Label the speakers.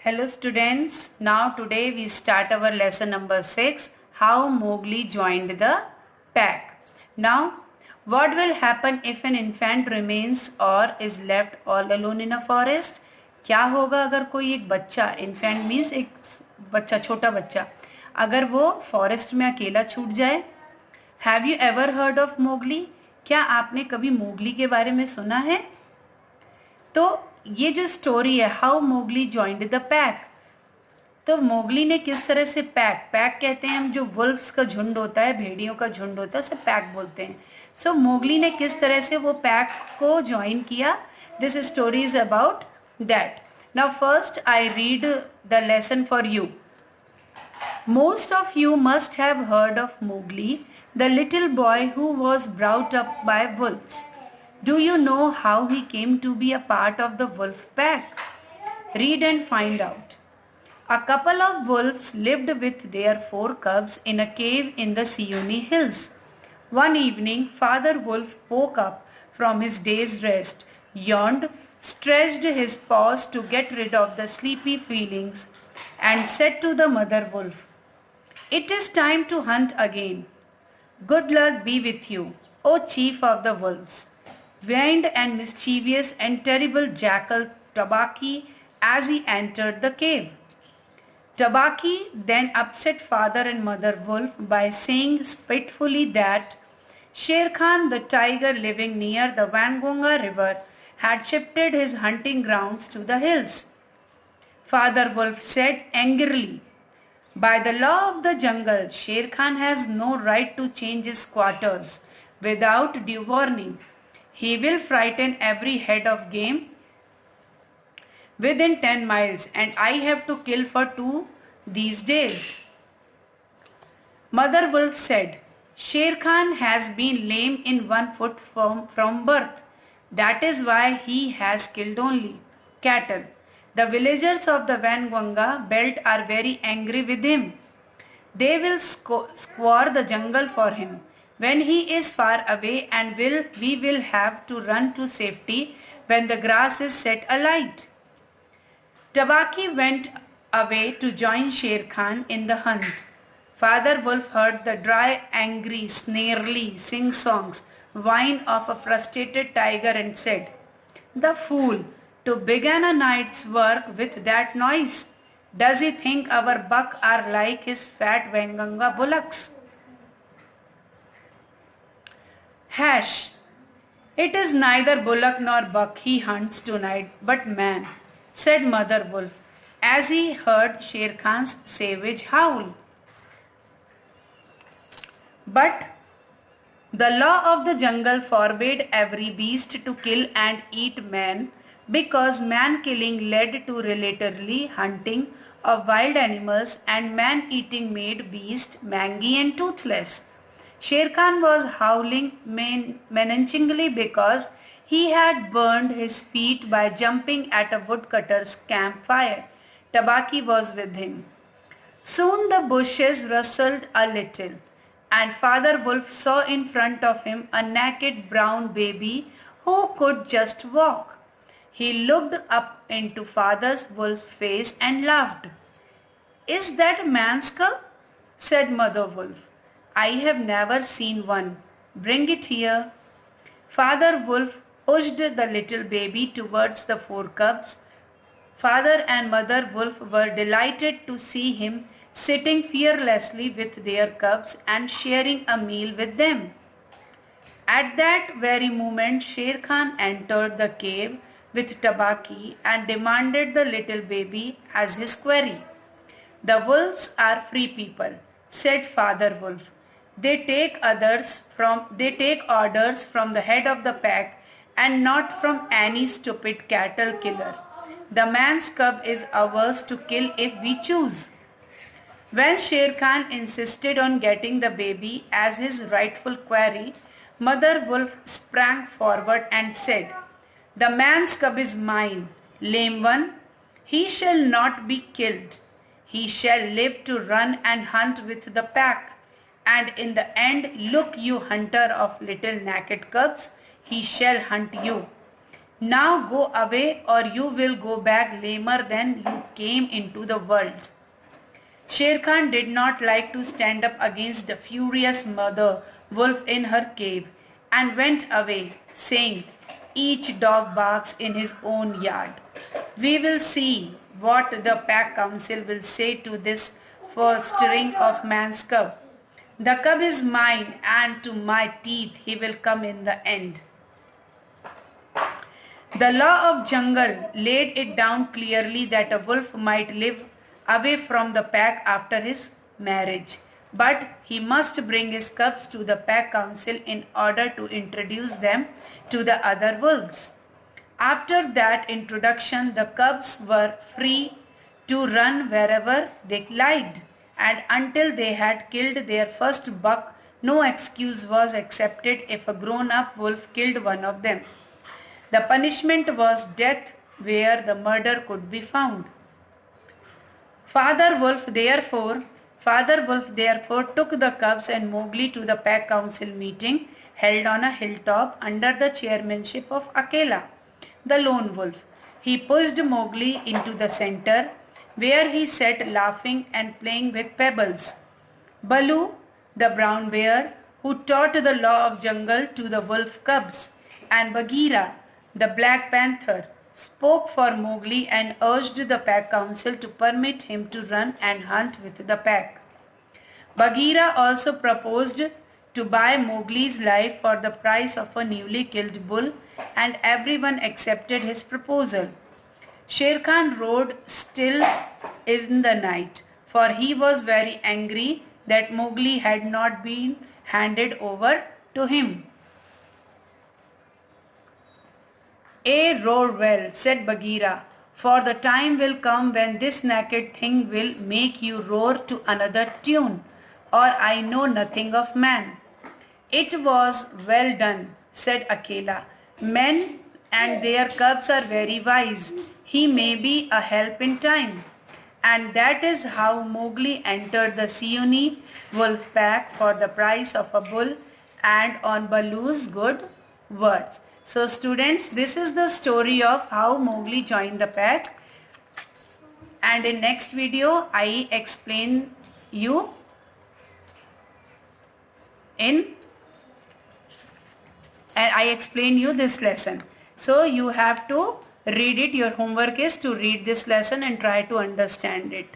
Speaker 1: Hello students, now today we start our lesson number 6, how Mowgli joined the pack. Now, what will happen if an infant remains or is left all alone in a forest? क्या होगा अगर कोई एक बच्चा, infant means एक बच्चा, छोटा बच्चा, अगर वो फॉरेस्ट में अकेला छूट जाए? Have you ever heard of Mowgli? क्या आपने कभी मोगली के बारे में सुना है? तो ये जो स्टोरी है how Mowgli joined the pack, तो मोगली ने किस तरह से पैक कहते हैं हम, जो वुल्फ्स का झुंड होता है, भेड़ियों का झुंड होता है, उसे पैक बोलते हैं. सो मोगली ने किस तरह से वो पैक को ज्वाइन किया, this story is about that. Now first I read the lesson for you. Most of you must have heard of Mowgli, the little boy who was brought up by wolves. Do you know how he came to be a part of the wolf pack? Read and find out. A couple of wolves lived with their 4 cubs in a cave in the Siuni hills. One evening, Father Wolf woke up from his day's rest, yawned, stretched his paws to get rid of the sleepy feelings, and said to the mother wolf, "It is time to hunt again. Good luck be with you, O chief of the wolves," whined and mischievous and terrible jackal Tabaki as he entered the cave. Tabaki then upset father and mother wolf by saying spitefully that Sher Khan, the tiger living near the Wangonga river, had shifted his hunting grounds to the hills. Father Wolf said angrily, "By the law of the jungle, Sher Khan has no right to change his quarters without due warning. He will frighten every head of game within 10 miles and I have to kill for 2 these days." Mother Wolf said, "Sher Khan has been lame in one foot from birth. That is why he has killed only cattle. The villagers of the Wangonga belt are very angry with him. They will scour the jungle for him when he is far away and we will have to run to safety when the grass is set alight." Tabaki went away to join Sher Khan in the hunt. Father Wolf heard the dry, angry, snarly sing-songs whine of a frustrated tiger and said, "The fool, to begin a night's work with that noise. Does he think our buck are like his fat Wanganga bullocks?" Hash. "It is neither bullock nor buck he hunts tonight, but man," said Mother Wolf as he heard Sher Khan's savage howl. But the law of the jungle forbade every beast to kill and eat man, because man killing led to relatorily hunting of wild animals and man eating made beast mangy and toothless. Sher Khan was howling menacingly because he had burned his feet by jumping at a woodcutter's campfire. Tabaki was with him. Soon the bushes rustled a little, and Father Wolf saw in front of him a naked brown baby who could just walk. He looked up into Father Wolf's face and laughed. "Is that a man's cub?" said Mother Wolf. "I have never seen one. Bring it here." Father Wolf pushed the little baby towards the 4 cubs. Father and Mother Wolf were delighted to see him sitting fearlessly with their cubs and sharing a meal with them. At that very moment, Sher Khan entered the cave with Tabaki and demanded the little baby as his quarry. "The wolves are free people," said Father Wolf. They take orders from the head of the pack and not from any stupid cattle killer. The man's cub is ours to kill if we choose." When Sher Khan insisted on getting the baby as his rightful quarry, Mother Wolf sprang forward and said, "The man's cub is mine, lame one. He shall not be killed. He shall live to run and hunt with the pack. And in the end, look you hunter of little naked cubs, he shall hunt you. Now go away or you will go back lamer than you came into the world. Sher Khan did not like to stand up against the furious mother wolf in her cave and went away, saying, "Each dog barks in his own yard. We will see what the pack council will say to this fostering of man's cub. The cub is mine and to my teeth he will come in the end." The law of jungle laid it down clearly that a wolf might live away from the pack after his marriage, but he must bring his cubs to the pack council in order to introduce them to the other wolves. After that introduction, the cubs were free to run wherever they liked, and until they had killed their first buck, no excuse was accepted if a grown-up wolf killed one of them. The punishment was death where the murder could be found. Father Wolf therefore took the cubs and Mowgli to the pack council meeting held on a hilltop under the chairmanship of Akela, the lone wolf. He pushed Mowgli into the center where he sat laughing and playing with pebbles. Baloo, the brown bear, who taught the law of jungle to the wolf cubs, and Bagheera, the black panther, spoke for Mowgli and urged the pack council to permit him to run and hunt with the pack. Bagheera also proposed to buy Mowgli's life for the price of a newly killed bull, and everyone accepted his proposal. Sher Khan rode still in the night, for he was very angry that Mowgli had not been handed over to him. Roar well, said Bagheera, for the time will come when this naked thing will make you roar to another tune, or I know nothing of man. It was well done, said Akela. Men and their cubs are very wise. He may be a help in time. And that is how Mowgli entered the Seeonee wolf pack for the price of a bull and on Baloo's good words. So students, this is the story of how Mowgli joined the pack, and in next video I explain you this lesson. So you have to read it. Your homework is to read this lesson and try to understand it.